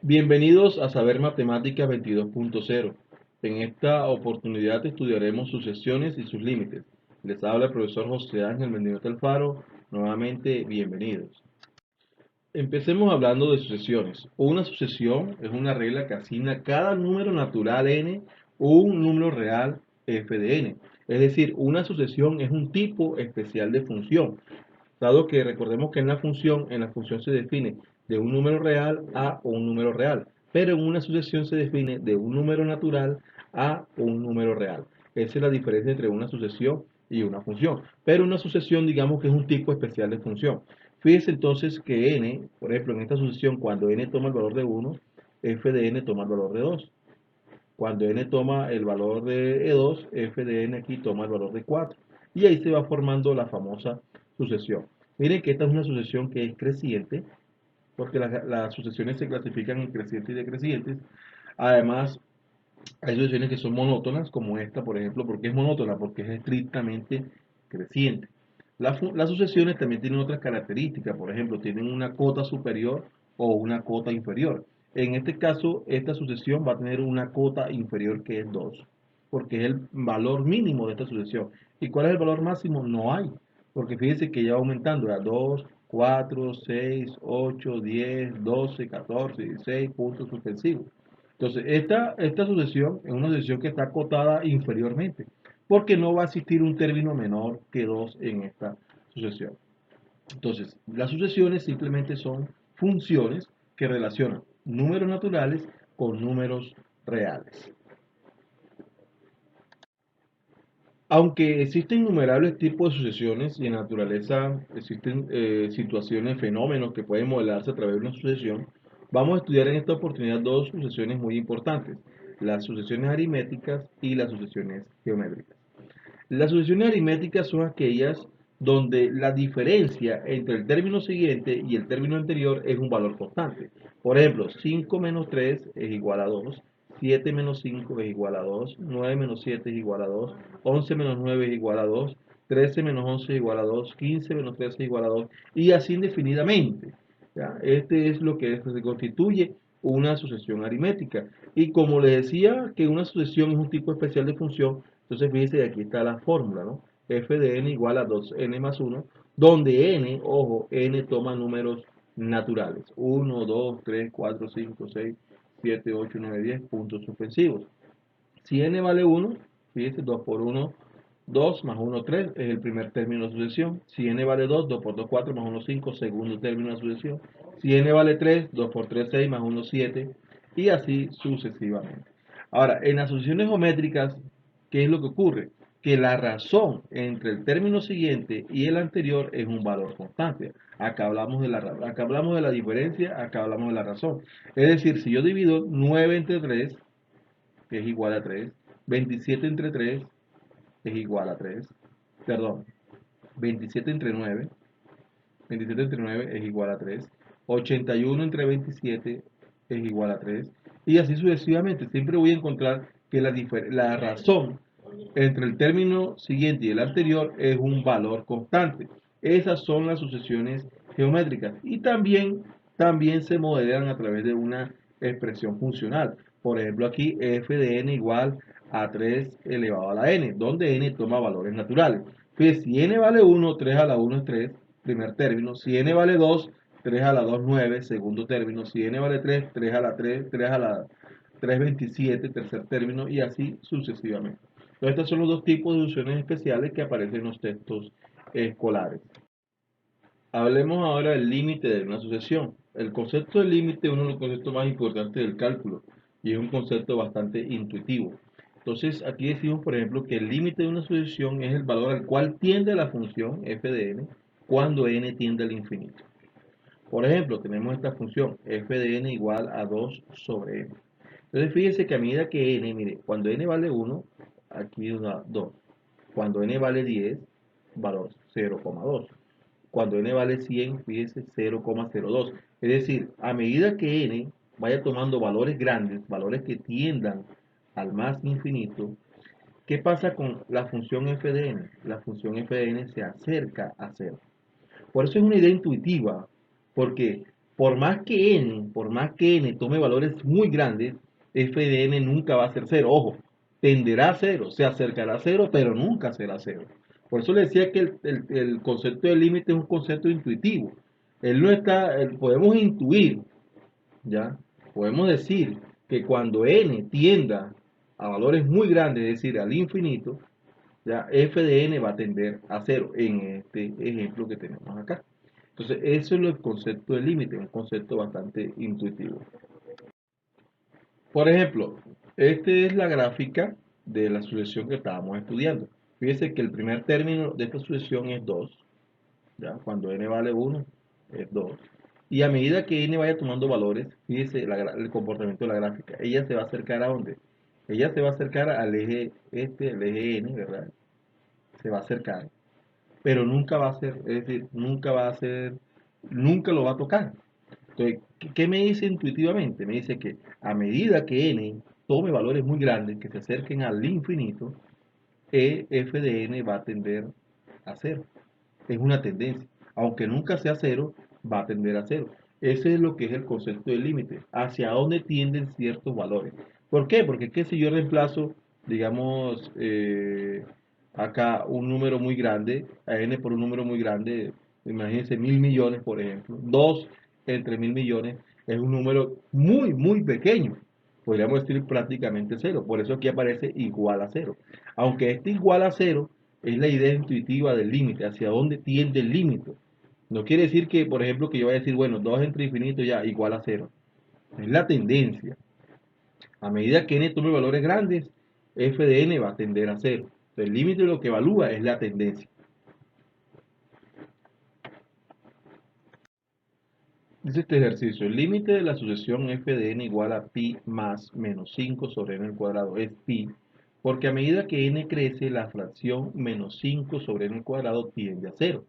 Bienvenidos a Saber Matemáticas 22.0. En esta oportunidad estudiaremos sucesiones y sus límites. Les habla el profesor José Ángel Mendieta Alfaro. Nuevamente, bienvenidos. Empecemos hablando de sucesiones. Una sucesión es una regla que asigna cada número natural n un número real f de n. Es decir, una sucesión es un tipo especial de función, dado que recordemos que en la función se define de un número real a un número real, pero en una sucesión se define de un número natural a un número real. Esa es la diferencia entre una sucesión y una función. Pero una sucesión, digamos que es un tipo especial de función. Fíjese entonces que n, por ejemplo, en esta sucesión, cuando n toma el valor de 1, f de n toma el valor de 2. Cuando n toma el valor de 2, f de n aquí toma el valor de 4. Y ahí se va formando la famosa sucesión. Miren que esta es una sucesión que es creciente, porque las sucesiones se clasifican en crecientes y decrecientes. Además, hay sucesiones que son monótonas, como esta, por ejemplo. ¿Por qué es monótona? Porque es estrictamente creciente. Las sucesiones también tienen otras características. Por ejemplo, tienen una cota superior o una cota inferior. En este caso, esta sucesión va a tener una cota inferior que es 2, porque es el valor mínimo de esta sucesión. ¿Y cuál es el valor máximo? No hay, porque fíjense que ya va aumentando, ya 2, 4, 6, 8, 10, 12, 14, 16 puntos suspensivos. Entonces, esta sucesión es una sucesión que está acotada inferiormente, porque no va a existir un término menor que 2 en esta sucesión. Entonces, las sucesiones simplemente son funciones que relacionan números naturales con números reales. Aunque existen innumerables tipos de sucesiones y en la naturaleza existen situaciones, fenómenos que pueden modelarse a través de una sucesión, vamos a estudiar en esta oportunidad dos sucesiones muy importantes: las sucesiones aritméticas y las sucesiones geométricas. Las sucesiones aritméticas son aquellas donde la diferencia entre el término siguiente y el término anterior es un valor constante. Por ejemplo, 5 menos 3 es igual a 2, 7 menos 5 es igual a 2, 9 menos 7 es igual a 2, 11 menos 9 es igual a 2, 13 menos 11 es igual a 2, 15 menos 13 es igual a 2, y así indefinidamente. ¿Ya? Este es lo que se constituye una sucesión aritmética. Y como les decía que una sucesión es un tipo especial de función, entonces fíjense que aquí está la fórmula, ¿no? F de n igual a 2n más 1, donde n, ojo, n toma números naturales: 1, 2, 3, 4, 5, 6, 7, 8, 9, 10 puntos suspensivos. Si n vale 1, fíjense, 2 por 1, 2 más 1, 3, es el primer término de sucesión. Si n vale 2, 2 por 2, 4 más 1, 5, segundo término de sucesión. Si n vale 3, 2 por 3, 6 más 1, 7, y así sucesivamente. Ahora, en las sucesiones geométricas, ¿qué es lo que ocurre? Que la razón entre el término siguiente y el anterior es un valor constante. Acá hablamos de la diferencia, acá hablamos de la razón. Es decir, si yo divido 9 entre 3, que es igual a 3. 27 entre 3 es igual a 3. Perdón, 27 entre 9. 27 entre 9 es igual a 3. 81 entre 27 es igual a 3. Y así sucesivamente. Siempre voy a encontrar que la razón entre el término siguiente y el anterior es un valor constante. Esas son las sucesiones geométricas. Y también se modelan a través de una expresión funcional. Por ejemplo, aquí f de n igual a 3 elevado a la n, donde n toma valores naturales. Entonces, si n vale 1, 3 a la 1 es 3, primer término. Si n vale 2, 3 a la 2, 9, segundo término. Si n vale 3, 3 a la 3, 3 a la 3, 27, tercer término, y así sucesivamente. Entonces, estos son los dos tipos de sucesiones especiales que aparecen en los textos escolares. Hablemos ahora del límite de una sucesión. El concepto de límite es uno de los conceptos más importantes del cálculo y es un concepto bastante intuitivo. Entonces, aquí decimos, por ejemplo, que el límite de una sucesión es el valor al cual tiende la función f de n cuando n tiende al infinito. Por ejemplo, tenemos esta función f de n igual a 2 sobre n. Entonces, fíjense que a medida que n, mire, cuando n vale 1, aquí da 2. Cuando n vale 10, valor 0,2. Cuando n vale 100, fíjense, 0,02. Es decir, a medida que n vaya tomando valores grandes, valores que tiendan al más infinito, ¿qué pasa con la función f de n? La función f de n se acerca a cero. Por eso es una idea intuitiva. ¿Por qué? por más que n tome valores muy grandes, f de n nunca va a ser cero. Ojo, tenderá a cero, se acercará a cero, pero nunca será cero. Por eso le decía que el concepto de límite es un concepto intuitivo. Él no está, podemos intuir, ¿ya? Podemos decir que cuando n tienda a valores muy grandes, es decir, al infinito, ya f de n va a tender a cero en este ejemplo que tenemos acá. Entonces, eso es el concepto de límite, un concepto bastante intuitivo. Por ejemplo, esta es la gráfica de la sucesión que estábamos estudiando. Fíjense que el primer término de esta sucesión es 2, ¿ya? Cuando n vale 1 es 2. Y a medida que n vaya tomando valores, fíjense el comportamiento de la gráfica. Ella se va a acercar a dónde? Ella se va a acercar al eje el eje n, ¿verdad? Se va a acercar, pero nunca va a ser, es decir, nunca va a ser, nunca lo va a tocar. Entonces, ¿qué me dice intuitivamente? Me dice que a medida que n tome valores muy grandes que se acerquen al infinito, f de n va a tender a cero. Es una tendencia. Aunque nunca sea cero, va a tender a cero. Ese es lo que es el concepto de límite. Hacia dónde tienden ciertos valores. ¿Por qué? Porque es que si yo reemplazo, digamos, acá un número muy grande, a n por un número muy grande, imagínense 1000 millones, por ejemplo, 2 entre 1000 millones es un número muy, muy pequeño. Podríamos decir prácticamente cero. Por eso aquí aparece igual a cero. Aunque este igual a cero es la idea intuitiva del límite, hacia dónde tiende el límite. No quiere decir que, por ejemplo, que yo vaya a decir, bueno, 2 entre infinito ya igual a cero. Es la tendencia. A medida que n tome valores grandes, f de n va a tender a cero. El límite lo que evalúa es la tendencia. Dice este ejercicio, el límite de la sucesión f de n igual a pi más menos 5 sobre n al cuadrado es pi, porque a medida que n crece, la fracción menos 5 sobre n al cuadrado tiende a cero.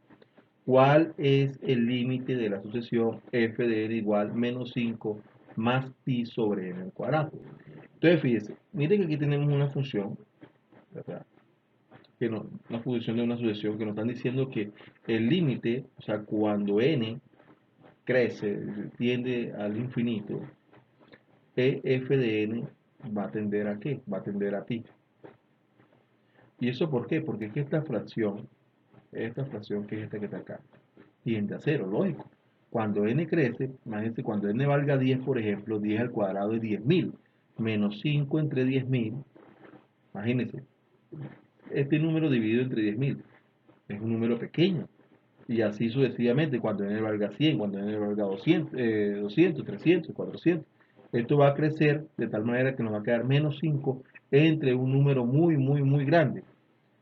¿Cuál es el límite de la sucesión f de n igual menos 5 más pi sobre n al cuadrado? Entonces, fíjense, miren que aquí tenemos una función, ¿verdad? Una función de una sucesión que nos están diciendo que el límite, o sea, cuando n crece, tiende al infinito, f de n va a tender a ¿qué? Va a tender a pi. ¿Y eso por qué? Porque es que esta fracción que es esta que está acá, tiende a cero, lógico. Cuando n crece, imagínense, cuando n valga 10, por ejemplo, 10 al cuadrado es 10.000, menos 5 entre 10.000, imagínense, este número dividido entre 10.000 es un número pequeño. Y así sucesivamente, cuando n valga 100, cuando n valga 200, 300, 400. Esto va a crecer de tal manera que nos va a quedar menos 5 entre un número muy, muy, muy grande.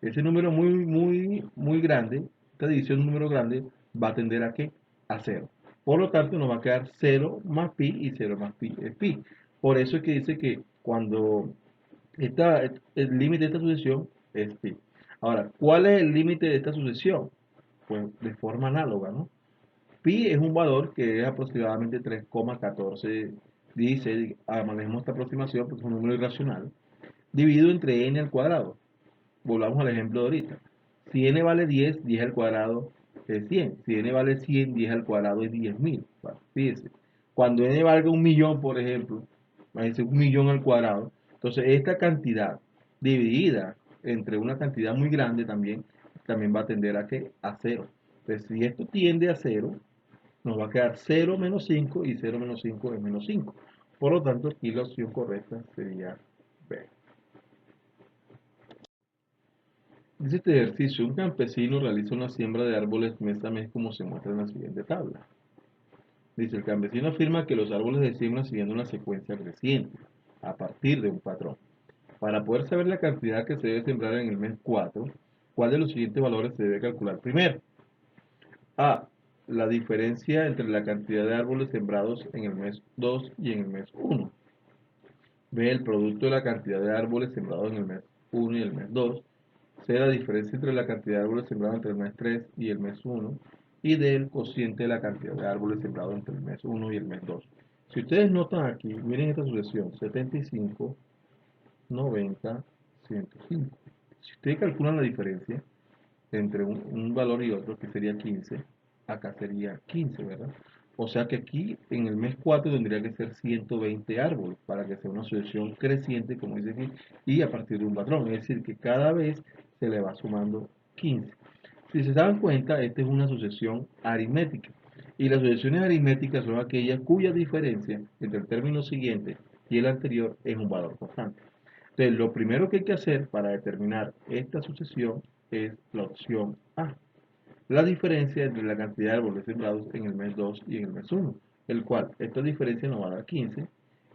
Ese número muy, muy, muy grande, esta división de un número grande, va a tender a ¿qué? A cero. Por lo tanto, nos va a quedar 0 más pi y 0 más pi es pi. Por eso es que dice que cuando el límite de esta sucesión es pi. Ahora, ¿cuál es el límite de esta sucesión? Pues de forma análoga, ¿no? Pi es un valor que es aproximadamente 3,1416, manejemos esta aproximación porque es un número irracional, dividido entre n al cuadrado. Volvamos al ejemplo de ahorita. Si n vale 10, 10 al cuadrado es 100. Si n vale 100, 10 al cuadrado es 10.000. Bueno, fíjense. Cuando n valga un millón, por ejemplo, imagínense un millón al cuadrado, entonces esta cantidad dividida entre una cantidad muy grande también va a tender a ¿qué? A cero. Entonces, si esto tiende a cero, nos va a quedar 0 menos 5 y 0 menos 5 es menos 5. Por lo tanto, aquí la opción correcta sería B. Dice este ejercicio, un campesino realiza una siembra de árboles mes a mes como se muestra en la siguiente tabla. Dice, el campesino afirma que los árboles se siembran siguiendo una secuencia creciente, a partir de un patrón. Para poder saber la cantidad que se debe sembrar en el mes 4, ¿cuál de los siguientes valores se debe calcular primero? A. La diferencia entre la cantidad de árboles sembrados en el mes 2 y en el mes 1. B. El producto de la cantidad de árboles sembrados en el mes 1 y el mes 2. C. La diferencia entre la cantidad de árboles sembrados entre el mes 3 y el mes 1. Y D. El cociente de la cantidad de árboles sembrados entre el mes 1 y el mes 2. Si ustedes notan aquí, miren esta sucesión, 75, 90, 105. Si ustedes calculan la diferencia entre un valor y otro, que sería 15, acá sería 15, ¿verdad? O sea que aquí en el mes 4 tendría que ser 120 árboles para que sea una sucesión creciente, como dice aquí, y a partir de un patrón. Es decir, que cada vez se le va sumando 15. Si se dan cuenta, esta es una sucesión aritmética. Y las sucesiones aritméticas son aquellas cuya diferencia entre el término siguiente y el anterior es un valor constante. Entonces, lo primero que hay que hacer para determinar esta sucesión es la opción A. La diferencia entre la cantidad de árboles sembrados en el mes 2 y en el mes 1, el cual esta diferencia nos va a dar 15,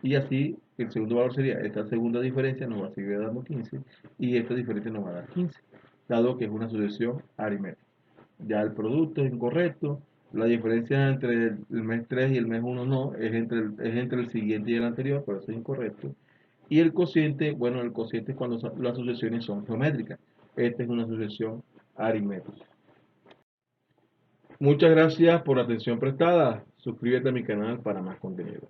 y así el segundo valor sería esta segunda diferencia nos va a seguir dando 15, y esta diferencia nos va a dar 15, dado que es una sucesión aritmética. Ya el producto es incorrecto, la diferencia entre el mes 3 y el mes 1 no, es entre el siguiente y el anterior, por eso es incorrecto. Y el cociente, bueno, el cociente es cuando las sucesiones son geométricas. Esta es una sucesión aritmética. Muchas gracias por la atención prestada. Suscríbete a mi canal para más contenido.